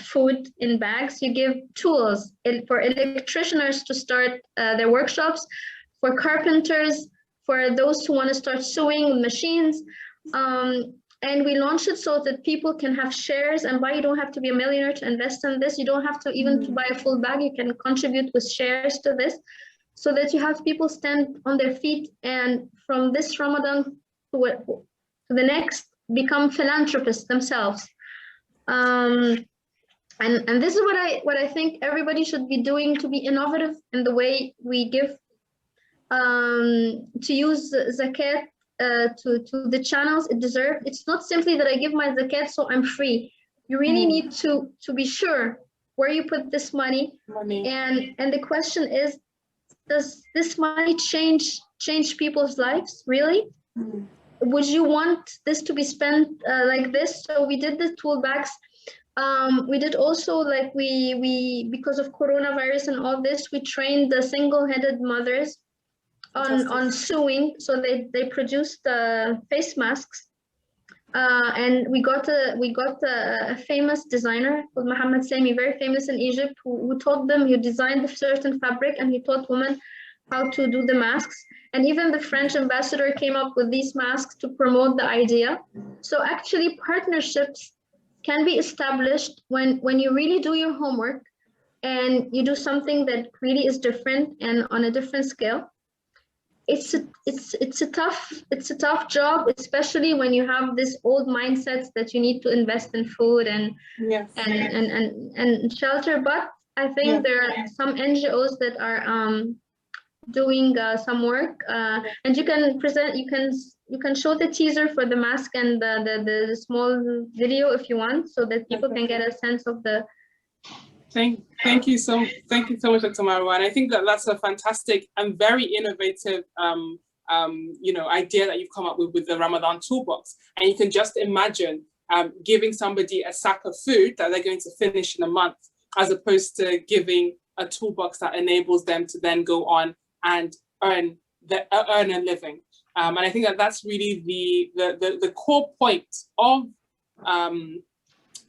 food in bags, you give tools for electricians to start their workshops, for carpenters, for those who want to start sewing machines. And we launched it so that people can have shares and buy. You don't have to be a millionaire to invest in this. You don't have to even to buy a full bag. You can contribute with shares to this, so that you have people stand on their feet and from this Ramadan to the next become philanthropists themselves. And this is what I think everybody should be doing, to be innovative in the way we give, to use zakat to the channels it deserves. It's not simply that I give my zakat so I'm free. You really need to be sure where you put this money. And the question is, does this money change people's lives, really? Would you want this to be spent like this? So we did the tool bags. We did also, like, we because of coronavirus and all this, we trained the single-headed mothers on sewing. So they produced face masks, and we got a famous designer called Muhammad Sami, very famous in Egypt, who taught them. He designed a certain fabric and he taught women how to do the masks. And even the French ambassador came up with these masks to promote the idea. So actually partnerships can be established when you really do your homework and you do something that really is different and on a different scale. It's a tough job, especially when you have this old mindsets that you need to invest in food and shelter. But I think there are some NGOs that are doing some work, and you can show the teaser for the mask and the small video if you want, so that people can get a sense of the. Thank you so much, Dr. Marwa. And I think that's a fantastic and very innovative idea that you've come up with the Ramadan toolbox. And you can just imagine giving somebody a sack of food that they're going to finish in a month, as opposed to giving a toolbox that enables them to then go on and earn a living. And I think that's really the core point of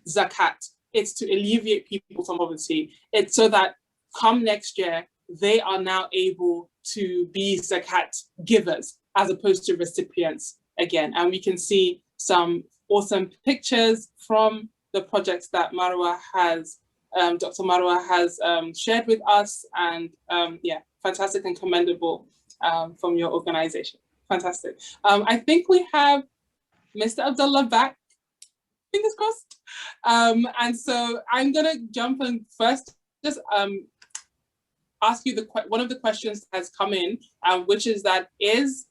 Zakat. It's to alleviate people from poverty. It's so that come next year, they are now able to be Zakat givers as opposed to recipients again. And we can see some awesome pictures from the projects that Marwa has, Dr. Marwa has shared with us. And fantastic and commendable from your organization. Fantastic. I think we have Mr. Abdullah back. Fingers crossed. And so I'm gonna jump in first, just ask you one of the questions that has come in, which is that, is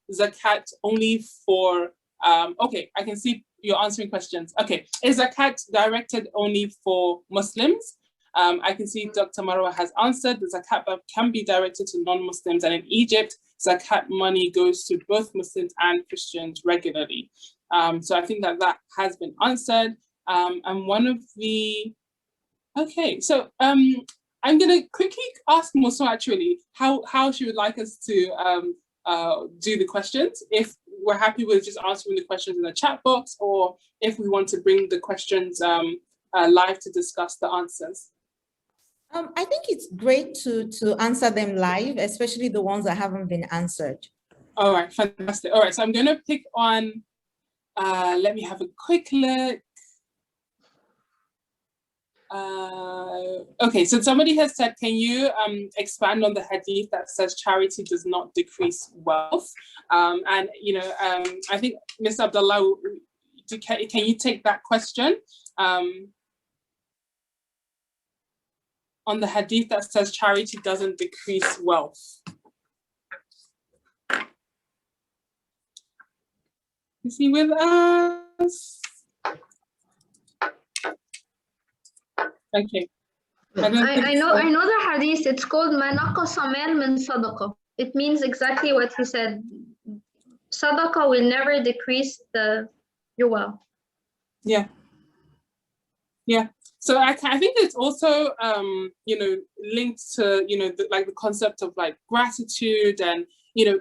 Zakat only for, okay, I can see you're answering questions. Okay, is Zakat directed only for Muslims? I can see Dr. Marwa has answered. The Zakat can be directed to non-Muslims, and in Egypt, Zakat money goes to both Muslims and Christians regularly. So I think that has been answered. And one of the, okay, so I'm gonna quickly ask Musa actually how she would like us to do the questions. If we're happy with just answering the questions in the chat box, or if we want to bring the questions live to discuss the answers. I think it's great to answer them live, especially the ones that haven't been answered. All right, fantastic. All right, so I'm gonna pick on, let me have a quick look. Okay, so somebody has said, can you expand on the hadith that says charity does not decrease wealth? And I think Ms. Abdullah, can you take that question? On the hadith that says charity doesn't decrease wealth. Is he with us? Okay. I know the hadith. It's called "Ma naqasa mal min sadaqa." It means exactly what he said. Sadaqa will never decrease your wealth. Yeah. Yeah. So I think it's also, you know, linked to, you know, the concept of like gratitude and, you know,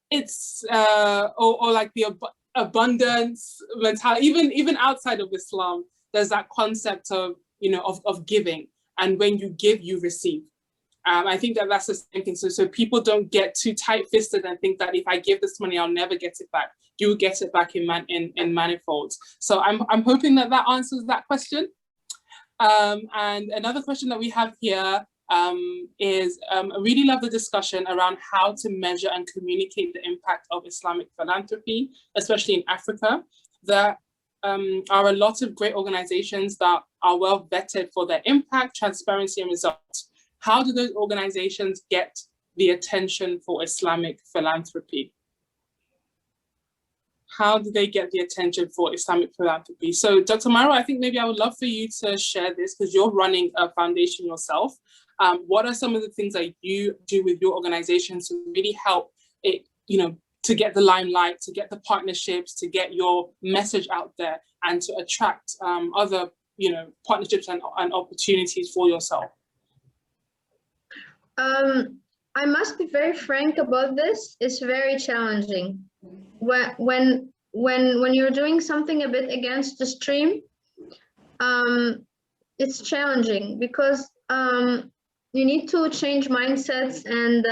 it's or like the abundance mentality. Even outside of Islam, there's that concept of, you know, of giving, and when you give, you receive. I think that's the same thing. So people don't get too tight-fisted and think that if I give this money, I'll never get it back. You get it back in manifolds. So I'm hoping that answers that question. And another question that we have here is I really love the discussion around how to measure and communicate the impact of Islamic philanthropy, especially in Africa. There are a lot of great organizations that are well vetted for their impact, transparency, and results. How do those organizations get the attention for Islamic philanthropy? How do they get the attention for Islamic philanthropy? So Dr. Maro, I think maybe I would love for you to share this because you're running a foundation yourself. What are some of the things that you do with your organization to really help it, you know, to get the limelight, to get the partnerships, to get your message out there and to attract other, you know, partnerships and opportunities for yourself? I must be very frank about this. It's very challenging. When you're doing something a bit against the stream, it's challenging because you need to change mindsets, and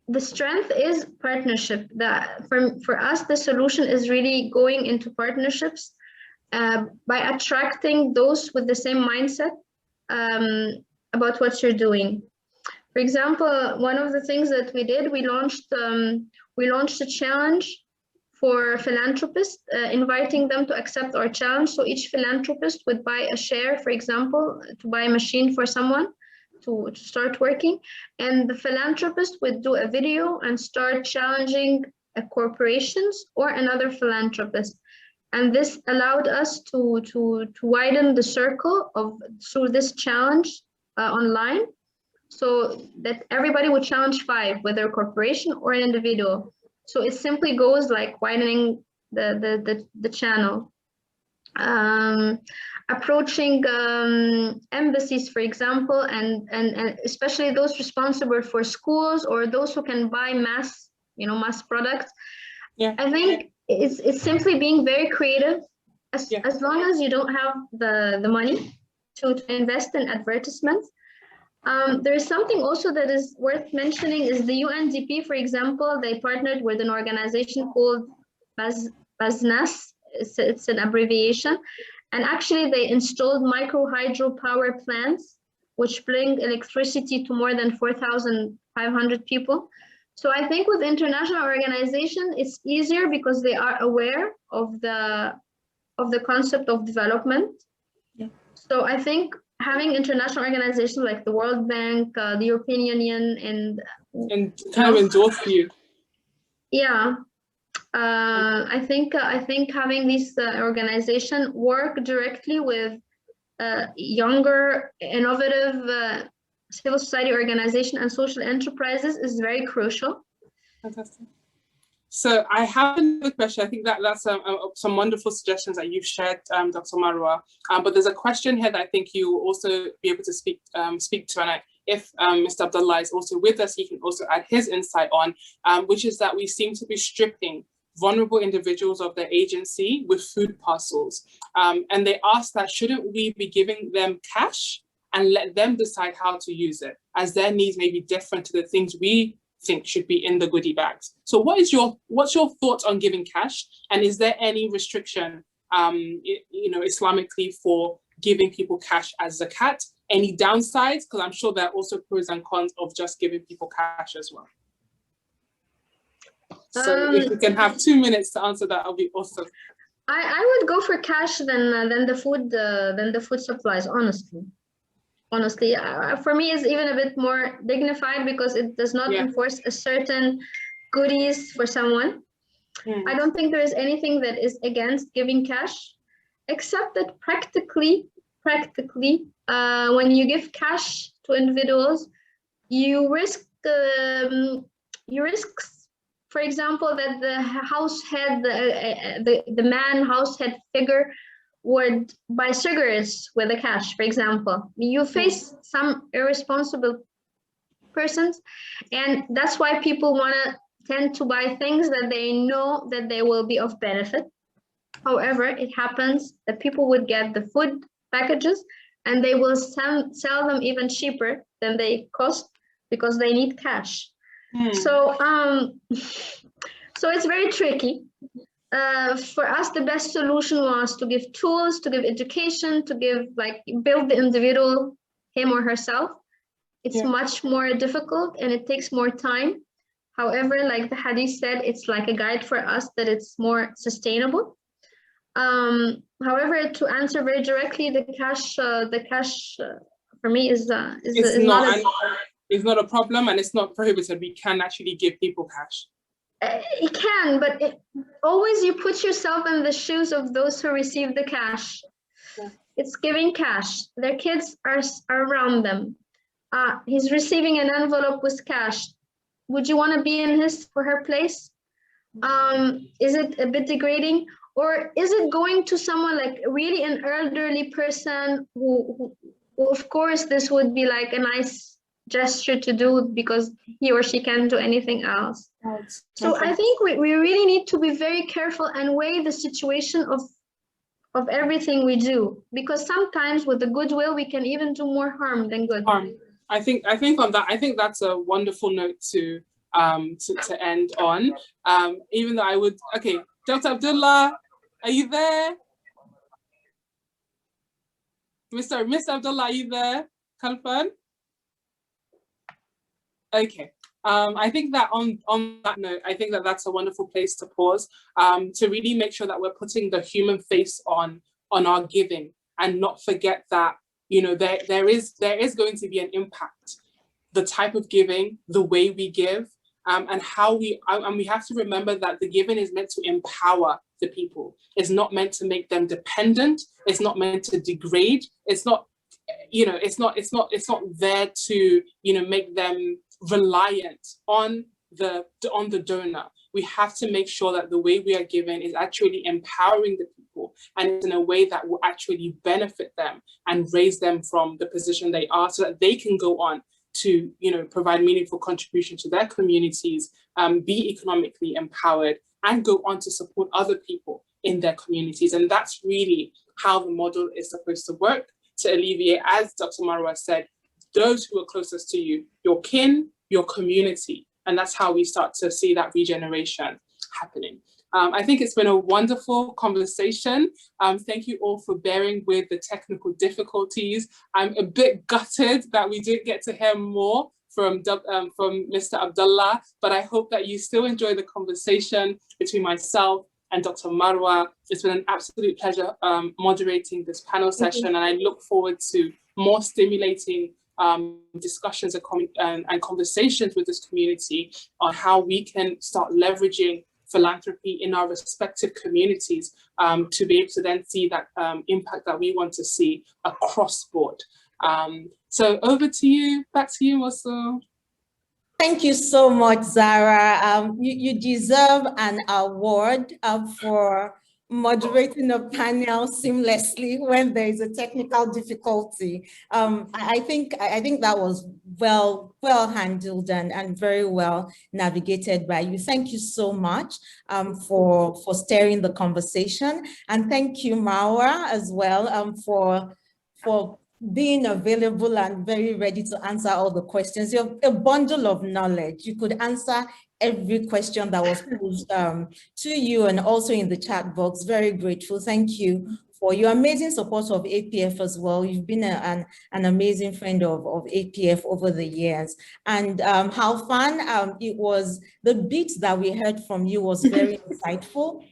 the strength is partnership. That for us, the solution is really going into partnerships by attracting those with the same mindset about what you're doing. For example, one of the things that we did, we launched a challenge for philanthropists, inviting them to accept our challenge. So each philanthropist would buy a share, for example, to buy a machine for someone to start working. And the philanthropist would do a video and start challenging corporations or another philanthropist. And this allowed us to widen the circle through this challenge online, so that everybody would challenge 5, whether a corporation or an individual. So it simply goes like widening the channel. Approaching embassies, for example, and especially those responsible for schools or those who can buy mass products. Yeah. I think it's simply being very creative. As long as you don't have the money to invest in advertisements. There is something also that is worth mentioning is the UNDP, for example. They partnered with an organization called BASNAS. It's an abbreviation. And actually they installed micro hydro power plants, which bring electricity to more than 4,500 people. So I think with international organization, it's easier because they are aware of the concept of development. Yeah. So I think having international organizations like the World Bank, the European Union, and kind of endorse you. Yeah, I think having this organization work directly with younger, innovative civil society organization and social enterprises is very crucial. Fantastic. So I have another question. I think that's some wonderful suggestions that you've shared, Dr. Marwa. But there's a question here that I think you will also be able to speak to. And if Mr. Abdullah is also with us, he can also add his insight on, which is that we seem to be stripping vulnerable individuals of their agency with food parcels. And they ask that, shouldn't we be giving them cash and let them decide how to use it, as their needs may be different to the things we think should be in the goodie bags? So what's your thoughts on giving cash, and is there any restriction Islamically for giving people cash as zakat? Any downsides? Because I'm sure there are also pros and cons of just giving people cash as well. So if we can have 2 minutes to answer that, that'll be awesome. I would go for cash than the food supplies, honestly. For me, it's even a bit more dignified because it does not enforce a certain goodies for someone. I don't think there is anything that is against giving cash, except that practically, when you give cash to individuals, you risk, for example, that the house head, the man house head figure would buy cigarettes with the cash, for example. You face some irresponsible persons, and that's why people want to tend to buy things that they know that they will be of benefit. However, it happens that people would get the food packages and they will sell them even cheaper than they cost because they need cash. So it's very tricky. For us, the best solution was to give tools, to give education, to give, build the individual, him or herself. It's much more difficult and it takes more time. However, like the hadith said, it's like a guide for us that it's more sustainable. However, to answer very directly, the cash for me is not a problem, and it's not prohibited. We can actually give people cash. It can, but always you put yourself in the shoes of those who receive the cash. It's giving cash. Their kids are around them. He's receiving an envelope with cash. Would you want to be in his or her place? Is it a bit degrading? Or is it going to someone like really an elderly person who of course, this would be like a nice gesture to do because he or she can't do anything else. So I think we really need to be very careful and weigh the situation of everything we do, because sometimes with the goodwill, we can even do more harm than good. I think on that, I think that's a wonderful note to end on. Even though I would, okay, Dr. Abdullah, are you there? Mr. Abdullah, are you there? Khalfan? Okay. I think that on that note, I think that that's a wonderful place to pause, to really make sure that we're putting the human face on our giving, and not forget that, you know, there is going to be an impact. The type of giving, the way we give, and how we have to remember that the giving is meant to empower the people. It's not meant to make them dependent. It's not meant to degrade. It's not, you know, it's not there to, you know, make them reliant on the donor. We have to make sure that the way we are giving is actually empowering the people, and it's in a way that will actually benefit them and raise them from the position they are, so that they can go on to, you know, provide meaningful contribution to their communities, be economically empowered, and go on to support other people in their communities. And that's really how the model is supposed to work, to alleviate, as Dr. Marwa said, those who are closest to you, your kin, your community. And that's how we start to see that regeneration happening. I think it's been a wonderful conversation. Thank you all for bearing with the technical difficulties. I'm a bit gutted that we didn't get to hear more from Mr. Abdullah, but I hope that you still enjoy the conversation between myself and Dr. Marwa. It's been an absolute pleasure moderating this panel session, and I look forward to more stimulating discussions and conversations with this community on how we can start leveraging philanthropy in our respective communities, to be able to then see that impact that we want to see across board. So over to you, back to you, Mosul. Thank you so much, Zara. You deserve an award for moderating a panel seamlessly when there is a technical difficulty. I think that was well handled and very well navigated by you. Thank you so much for steering the conversation, and thank you, Marwa, as well, for being available and very ready to answer all the questions. You're a bundle of knowledge. You could answer every question that was posed to you, and also in the chat box. Very grateful. Thank you for your amazing support of APF as well. You've been an amazing friend of APF over the years. And how fun it was. The bit that we heard from you was very insightful.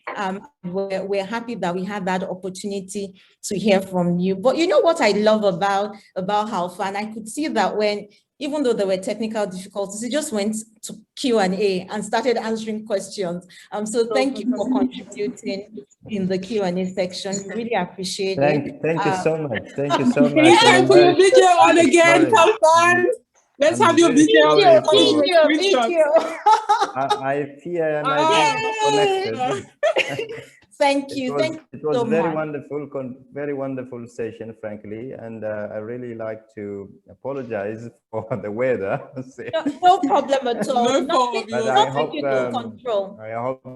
We're happy that we had that opportunity to hear from you. But you know what I love about how fun? I could see that when even though there were technical difficulties, he just went to Q&A and started answering questions. So thank you for contributing in the Q&A section. Really appreciate it. Thank you so much. Thank you so much. Can you try to put your video on again? Come on. Let's have your video. Video. I fear I might be connected. Thank you. It was very wonderful session, frankly, and I really like to apologize for the weather. No problem at all.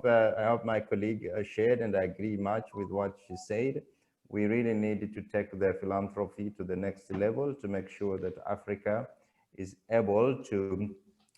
But I hope my colleague shared, and I agree much with what she said. We really needed to take the philanthropy to the next level to make sure that Africa is able to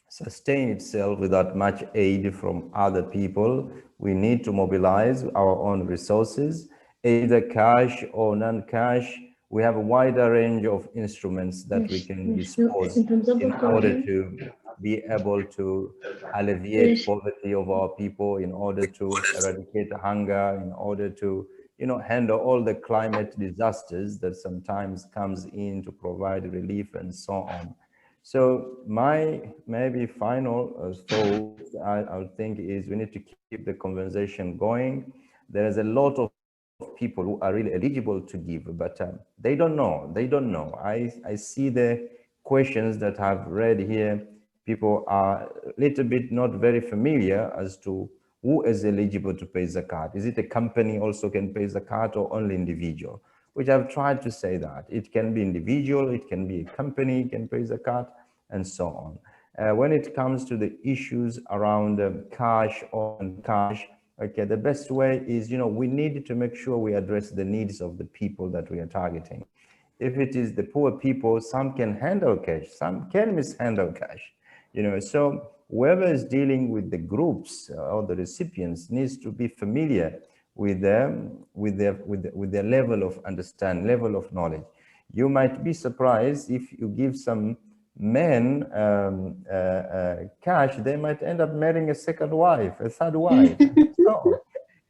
sustain itself without much aid from other people. We need to mobilize our own resources, either cash or non-cash. We have a wider range of instruments that we can dispose in order to be able to alleviate poverty of our people, in order to eradicate hunger, in order to handle all the climate disasters that sometimes comes in to provide relief and so on. So my maybe final thought I would think is we need to keep the conversation going. There is a lot of people who are really eligible to give, but they don't know. I see the questions that I've read here. People are a little bit not very familiar as to who is eligible to pay zakat. Is it a company also can pay zakat or only individual? Which I've tried to say that it can be individual, it can be a company, can pay zakat, and so on. When it comes to the issues around cash or non-cash, okay, the best way is, we need to make sure we address the needs of the people that we are targeting. If it is the poor people, some can handle cash, some can mishandle cash, so whoever is dealing with the groups or the recipients needs to be familiar with them, with their level of understanding, level of knowledge. You might be surprised if you give some men cash, they might end up marrying a second wife, a third wife. So,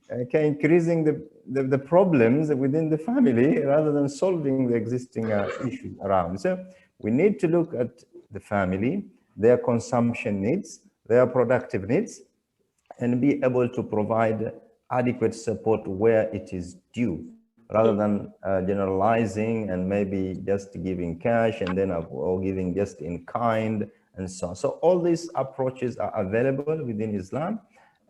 okay, increasing the problems within the family rather than solving the existing issues around. So we need to look at the family, their consumption needs, their productive needs, and be able to provide adequate support where it is due, rather than generalizing and maybe just giving cash and then or giving just in kind and so on. So all these approaches are available within Islam,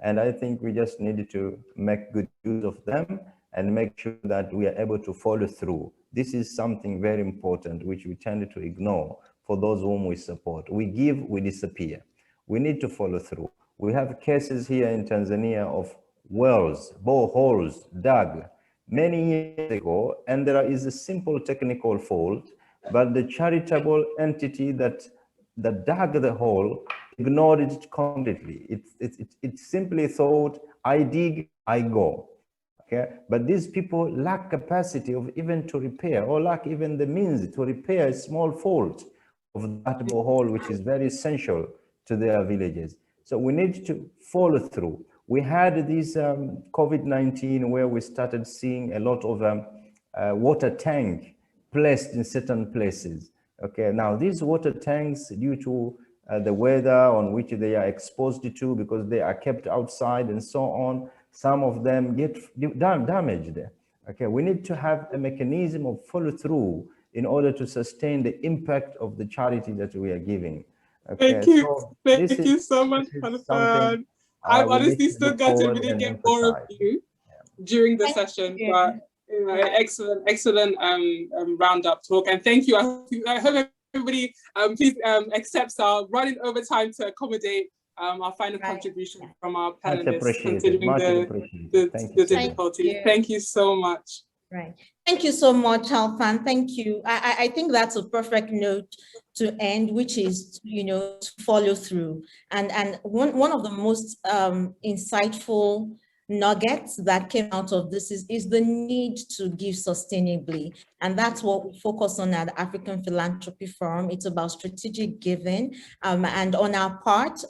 and I think we just need to make good use of them and make sure that we are able to follow through. This is something very important which we tend to ignore for those whom we support. We give, we disappear. We need to follow through. We have cases here in Tanzania of wells, boreholes dug many years ago, and there is a simple technical fault, but the charitable entity that dug the hole ignored it completely. It simply thought, I dig, I go. Okay, but these people lack capacity of even to repair, or lack even the means to repair a small fault of that borehole, which is very essential to their villages. So we need to follow through. We had this COVID-19 where we started seeing a lot of water tank placed in certain places. Okay, now these water tanks, due to the weather on which they are exposed to, because they are kept outside and so on, some of them get damaged. Okay, we need to have a mechanism of follow through in order to sustain the impact of the charity that we are giving. Okay, thank you so much, Khalifan. I've honestly still got to really get more of you during the session, but excellent roundup talk, and thank you. I hope everybody please accepts our running over time to accommodate our final contribution from our panelists, considering the difficulties. Thank you so much. Right. Thank you so much, Halfan. Thank you. I think that's a perfect note to end, which is, to follow through. And one of the most insightful nuggets that came out of this is the need to give sustainably. And that's what we focus on at the African Philanthropy Forum. It's about strategic giving. And on our part,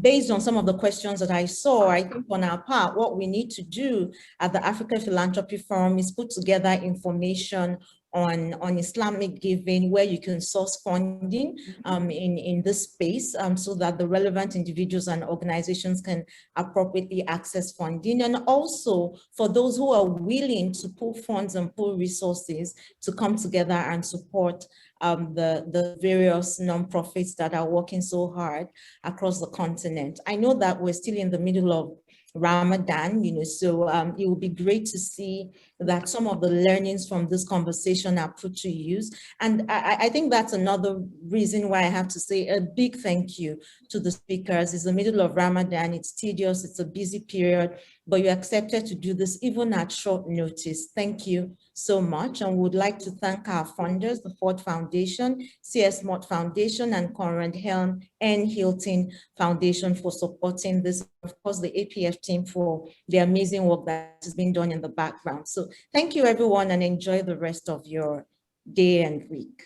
based on some of the questions that I saw, I think on our part, what we need to do at the African Philanthropy Forum is put together information on Islamic giving, where you can source funding in this space so that the relevant individuals and organizations can appropriately access funding. And also for those who are willing to pull funds and pull resources to come together and support the various nonprofits that are working so hard across the continent. I know that we're still in the middle of Ramadan, so it will be great to see that some of the learnings from this conversation are put to use. And I think that's another reason why I have to say a big thank you to the speakers. It's the middle of Ramadan, it's tedious, it's a busy period, but you accepted to do this even at short notice. Thank you so much. And would like to thank our funders, the Ford Foundation, CS Mott Foundation, and Conrad Helm and Hilton Foundation for supporting this. Of course, the APF team for the amazing work that has been done in the background. So thank you, everyone, and enjoy the rest of your day and week.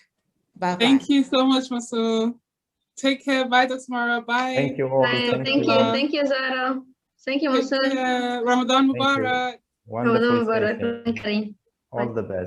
Bye-bye. Thank you so much, Masu. Take care. Bye, Dr. Mara. Bye. Thank you all. Bye. Thank you, Zara. Thank you, Musa. Ramadan Thank you. Mubarak. Wonderful Ramadan Mubarak. session. All the best.